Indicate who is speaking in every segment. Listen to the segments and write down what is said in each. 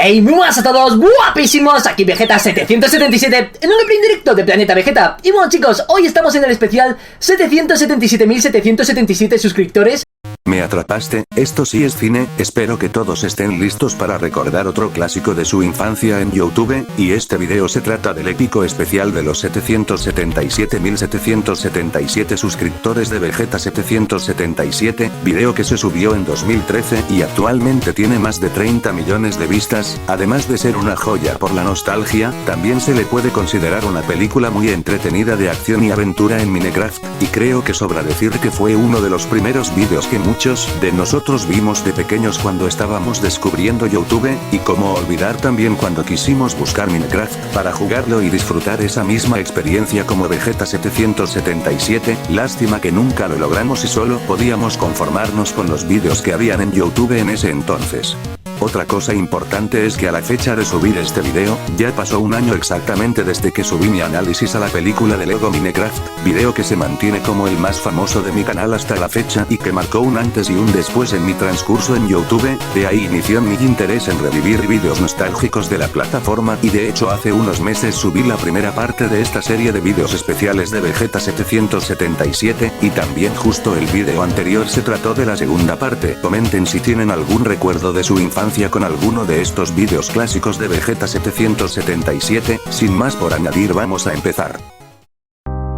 Speaker 1: Hey, muy buenas a todos, guapísimos, aquí Vegeta777 en un gameplay directo de Planeta Vegeta. Y bueno chicos, hoy estamos en el especial 777.777 suscriptores.
Speaker 2: Me atrapaste, esto sí es cine, espero que todos estén listos para recordar otro clásico de su infancia en YouTube, y este video se trata del épico especial de los 777.777 suscriptores de Vegeta777, video que se subió en 2013 y actualmente tiene más de 30 millones de vistas. Además de ser una joya por la nostalgia, también se le puede considerar una película muy entretenida de acción y aventura en Minecraft, y creo que sobra decir que fue uno de los primeros vídeos que muchos de nosotros vimos de pequeños cuando estábamos descubriendo YouTube, y cómo olvidar también cuando quisimos buscar Minecraft para jugarlo y disfrutar esa misma experiencia como Vegeta777, lástima que nunca lo logramos y solo podíamos conformarnos con los vídeos que habían en YouTube en ese entonces. Otra cosa importante es que a la fecha de subir este video, ya pasó un año exactamente desde que subí mi análisis a la película de Lego Minecraft, video que se mantiene como el más famoso de mi canal hasta la fecha y que marcó un antes y un después en mi transcurso en YouTube. De ahí inició mi interés en revivir vídeos nostálgicos de la plataforma, y de hecho hace unos meses subí la primera parte de esta serie de vídeos especiales de Vegeta777, y también justo el vídeo anterior se trató de la segunda parte. Comenten si tienen algún recuerdo de su infancia con alguno de estos vídeos clásicos de Vegeta777, sin más por añadir, vamos a empezar.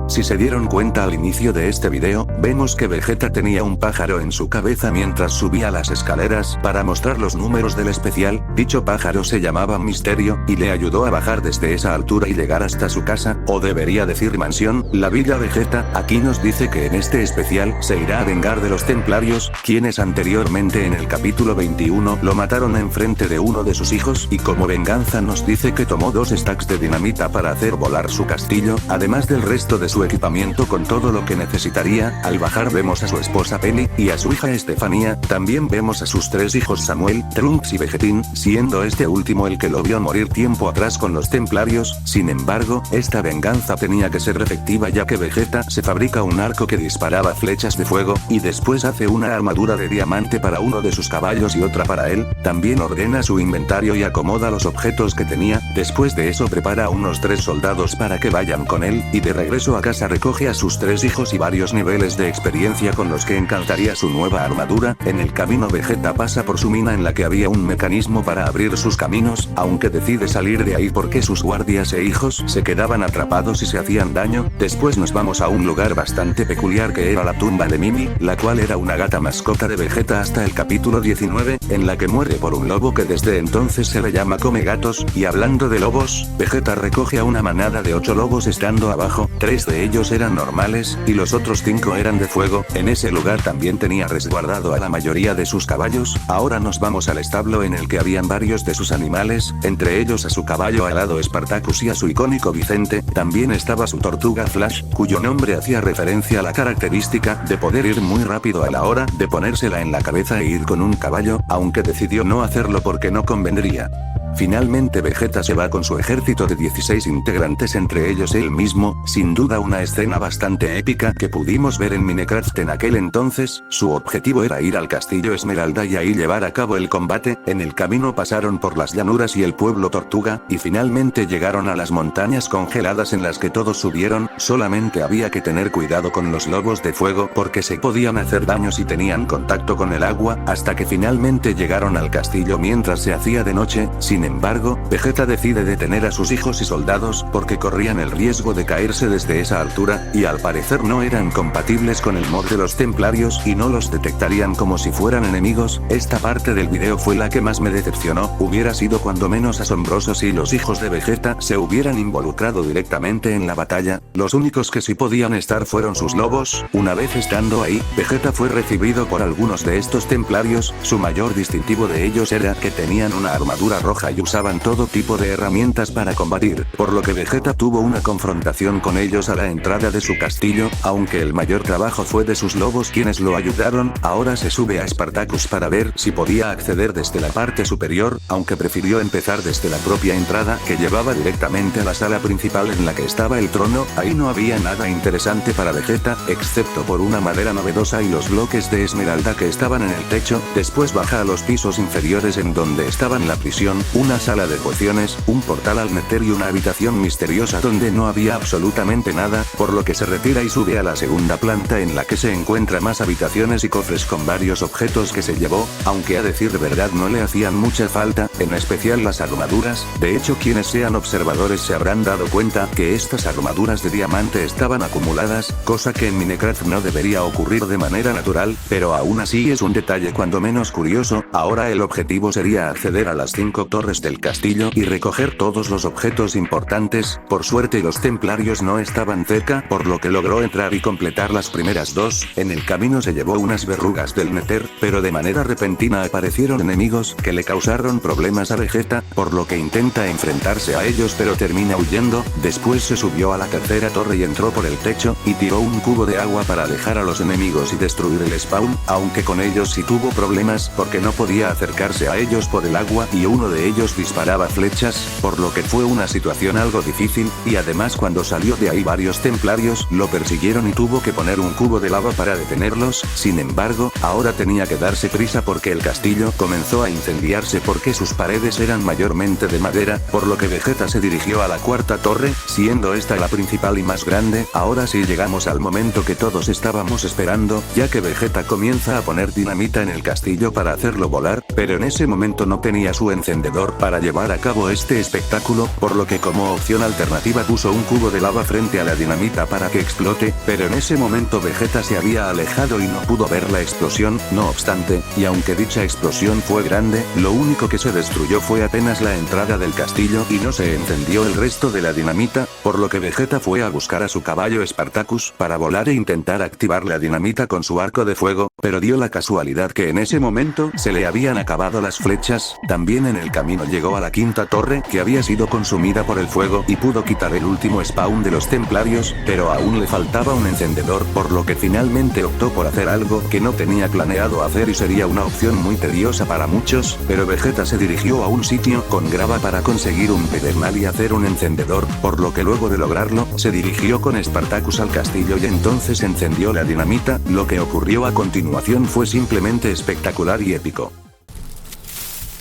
Speaker 2: Si se dieron cuenta al inicio de este video, vemos que Vegeta tenía un pájaro en su cabeza mientras subía las escaleras para mostrar los números del especial. Dicho pájaro se llamaba Misterio, y le ayudó a bajar desde esa altura y llegar hasta su casa, o debería decir mansión, la Villa Vegeta. Aquí nos dice que en este especial se irá a vengar de los templarios, quienes anteriormente en el capítulo 21 lo mataron enfrente de uno de sus hijos, y como venganza nos dice que tomó 2 stacks de dinamita para hacer volar su castillo, además del resto de su equipamiento con todo lo que necesitaría. Al bajar vemos a su esposa Penny, y a su hija Estefanía, también vemos a sus 3 hijos Samuel, Trunks y Vegetín, siendo este último el que lo vio morir tiempo atrás con los templarios. Sin embargo, esta venganza tenía que ser efectiva, ya que Vegeta se fabrica un arco que disparaba flechas de fuego, y después hace una armadura de diamante para uno de sus caballos y otra para él. También ordena su inventario y acomoda los objetos que tenía. Después de eso prepara a unos 3 soldados para que vayan con él, y de regreso a casa recoge a sus 3 hijos y varios niveles de experiencia con los que encantaría su nueva armadura. En el camino Vegeta pasa por su mina en la que había un mecanismo para abrir sus caminos, aunque decide salir de ahí porque sus guardias e hijos se quedaban atrapados y se hacían daño. Después nos vamos a un lugar bastante peculiar que era la tumba de Mimi, la cual era una gata mascota de Vegeta hasta el capítulo 19, en la que muere por un lobo que desde entonces se le llama Come Gatos. Y hablando de lobos, Vegeta recoge a una manada de 8 lobos estando abajo. 3 de ellos eran normales, y los otros 5 eran de fuego. En ese lugar también tenía resguardado a la mayoría de sus caballos. Ahora nos vamos al establo en el que habían varios de sus animales, entre ellos a su caballo alado Spartacus y a su icónico Vicente. También estaba su tortuga Flash, cuyo nombre hacía referencia a la característica de poder ir muy rápido a la hora de ponérsela en la cabeza e ir con un caballo, aunque decidió no hacerlo porque no convendría. Finalmente Vegeta se va con su ejército de 16 integrantes, entre ellos él mismo. Sin duda una escena bastante épica que pudimos ver en Minecraft en aquel entonces. Su objetivo era ir al castillo Esmeralda y ahí llevar a cabo el combate. En el camino pasaron por las llanuras y el pueblo Tortuga, y finalmente llegaron a las montañas congeladas en las que todos subieron. Solamente había que tener cuidado con los lobos de fuego porque se podían hacer daño si tenían contacto con el agua, hasta que finalmente llegaron al castillo mientras se hacía de noche. Sin embargo, Vegeta decide detener a sus hijos y soldados porque corrían el riesgo de caerse desde esa altura, y al parecer no eran compatibles con el mod de los templarios y no los detectarían como si fueran enemigos. Esta parte del video fue la que más me decepcionó. Hubiera sido cuando menos asombroso si los hijos de Vegeta se hubieran involucrado directamente en la batalla. Los únicos que sí podían estar fueron sus lobos. Una vez estando ahí, Vegeta fue recibido por algunos de estos templarios. Su mayor distintivo de ellos era que tenían una armadura roja y usaban todo tipo de herramientas para combatir, por lo que Vegeta tuvo una confrontación con ellos a la entrada de su castillo. Aunque el mayor trabajo fue de sus lobos quienes lo ayudaron, ahora se sube a Spartacus para ver si podía acceder desde la parte superior, aunque prefirió empezar desde la propia entrada que llevaba directamente a la sala principal en la que estaba el trono. Ahí no había nada interesante para Vegeta, excepto por una madera novedosa y los bloques de esmeralda que estaban en el techo. Después baja a los pisos inferiores en donde estaban la prisión, una sala de pociones, un portal al Nether y una habitación misteriosa donde no había absolutamente nada, por lo que se retira y sube a la segunda planta en la que se encuentra más habitaciones y cofres con varios objetos que se llevó, aunque a decir verdad no le hacían mucha falta, en especial las armaduras. De hecho, quienes sean observadores se habrán dado cuenta que estas armaduras de diamante estaban acumuladas, cosa que en Minecraft no debería ocurrir de manera natural, pero aún así es un detalle cuando menos curioso. Ahora el objetivo sería acceder a las 5 torres del castillo y recoger todos los objetos importantes. Por suerte los templarios no estaban cerca, por lo que logró entrar y completar las primeras 2. En el camino se llevó unas verrugas del Nether, pero de manera repentina aparecieron enemigos que le causaron problemas a Vegeta, por lo que intenta enfrentarse a ellos pero termina huyendo. Después se subió a la tercera torre y entró por el techo, y tiró un cubo de agua para alejar a los enemigos y destruir el spawn, aunque con ellos sí tuvo problemas porque no podía acercarse a ellos por el agua y uno de ellos disparaba flechas, por lo que fue una situación algo difícil, y además cuando salió de ahí varios templarios lo persiguieron y tuvo que poner un cubo de lava para detenerlos. Sin embargo, ahora tenía que darse prisa porque el castillo comenzó a incendiarse porque sus paredes eran mayormente de madera, por lo que Vegeta se dirigió a la cuarta torre, siendo esta la principal y más grande. Ahora sí llegamos al momento que todos estábamos esperando, ya que Vegeta comienza a poner dinamita en el castillo para hacerlo volar, pero en ese momento no tenía su encendedor para llevar a cabo este espectáculo, por lo que como opción alternativa puso un cubo de lava frente a la dinamita para que explote, pero en ese momento Vegeta se había alejado y no pudo ver la explosión. No obstante, y aunque dicha explosión fue grande, lo único que se destruyó fue apenas la entrada del castillo y no se encendió el resto de la dinamita, por lo que Vegeta fue a buscar a su caballo Spartacus para volar e intentar activar la dinamita con su arco de fuego, pero dio la casualidad que en ese momento se le habían acabado las flechas. También en el camino llegó a la quinta torre que había sido consumida por el fuego y pudo quitar el último spawn de los templarios, pero aún le faltaba un encendedor, por lo que finalmente optó por hacer algo que no tenía planeado hacer y sería una opción muy tediosa para muchos, pero Vegeta se dirigió a un sitio con grava para conseguir un pedernal y hacer un encendedor, por lo que luego de lograrlo, se dirigió con Spartacus al castillo y entonces encendió la dinamita. Lo que ocurrió a continuación fue simplemente espectacular y épico.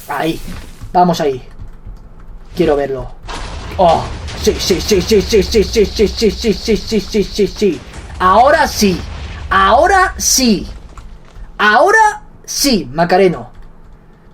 Speaker 1: Ahí, vamos ahí. Quiero verlo. Oh, sí, sí, sí, sí, sí, sí, sí, sí, sí, sí, sí, sí, sí, sí, sí. Ahora sí. Ahora sí. Ahora sí, Macareno.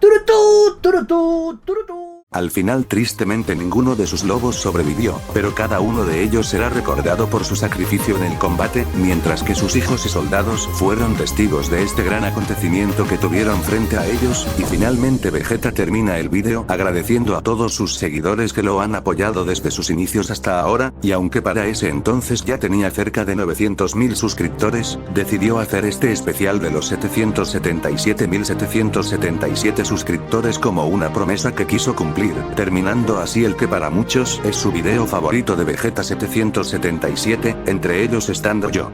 Speaker 1: Turutú, turutú, turutú.
Speaker 2: Al final tristemente ninguno de sus lobos sobrevivió, pero cada uno de ellos será recordado por su sacrificio en el combate, mientras que sus hijos y soldados fueron testigos de este gran acontecimiento que tuvieron frente a ellos. Y finalmente Vegeta termina el vídeo agradeciendo a todos sus seguidores que lo han apoyado desde sus inicios hasta ahora, y aunque para ese entonces ya tenía cerca de 900.000 suscriptores, decidió hacer este especial de los 777.777 suscriptores como una promesa que quiso cumplir, terminando así el que para muchos es su video favorito de Vegeta 777, entre ellos estando yo.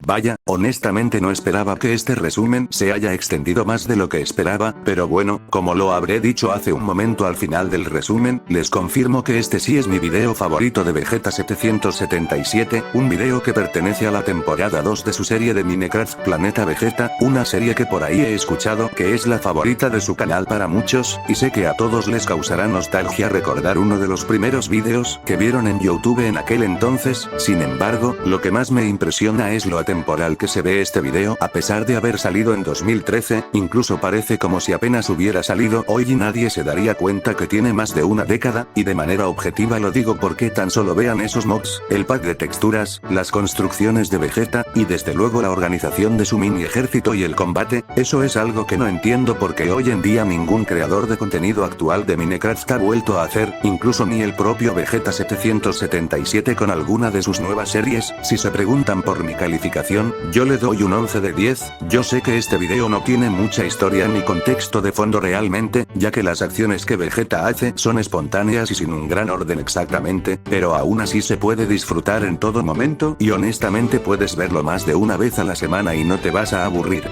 Speaker 2: Vaya, honestamente no esperaba que este resumen se haya extendido más de lo que esperaba, pero bueno, como lo habré dicho hace un momento al final del resumen, les confirmo que este sí es mi video favorito de Vegeta 777, un video que pertenece a la temporada 2 de su serie de Minecraft Planeta Vegeta, una serie que por ahí he escuchado que es la favorita de su canal para muchos, y sé que a todos les causará nostalgia recordar uno de los primeros videos que vieron en YouTube en aquel entonces. Sin embargo, lo que más me impresiona es lo atemporal que se ve este video, a pesar de haber salido en 2013, incluso parece como si apenas hubiera salido hoy y nadie se daría cuenta que tiene más de una década, y de manera objetiva lo digo porque tan solo vean esos mobs, el pack de texturas, las construcciones de Vegeta, y desde luego la organización de su mini ejército y el combate. Eso es algo que no entiendo porque hoy en día ningún creador de contenido actual de Minecraft ha vuelto a hacer, incluso ni el propio Vegeta 777 con alguna de sus nuevas series. Si se preguntan por mi calificación, yo le doy un 11 de 10, yo sé que este video no tiene mucha historia ni contexto de fondo realmente, ya que las acciones que Vegeta hace son espontáneas y sin un gran orden exactamente, pero aún así se puede disfrutar en todo momento y honestamente puedes verlo más de una vez a la semana y no te vas a aburrir.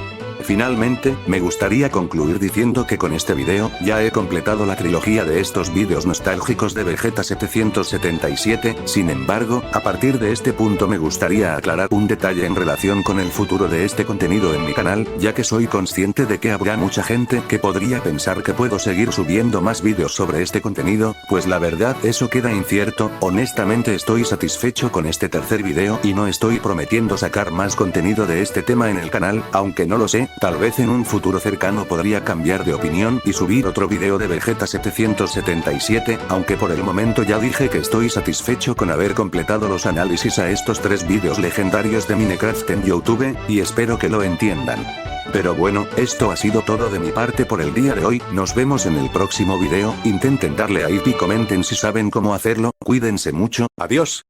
Speaker 2: Finalmente, me gustaría concluir diciendo que con este video, ya he completado la trilogía de estos vídeos nostálgicos de Vegeta 777, sin embargo, a partir de este punto me gustaría aclarar un detalle en relación con el futuro de este contenido en mi canal, ya que soy consciente de que habrá mucha gente que podría pensar que puedo seguir subiendo más vídeos sobre este contenido, pues la verdad eso queda incierto. Honestamente estoy satisfecho con este tercer video y no estoy prometiendo sacar más contenido de este tema en el canal, aunque no lo sé. Tal vez en un futuro cercano podría cambiar de opinión y subir otro video de Vegeta 777, aunque por el momento ya dije que estoy satisfecho con haber completado los análisis a estos 3 vídeos legendarios de Minecraft en YouTube, y espero que lo entiendan. Pero bueno, esto ha sido todo de mi parte por el día de hoy, nos vemos en el próximo video, intenten darle a like y comenten si saben cómo hacerlo, cuídense mucho, adiós.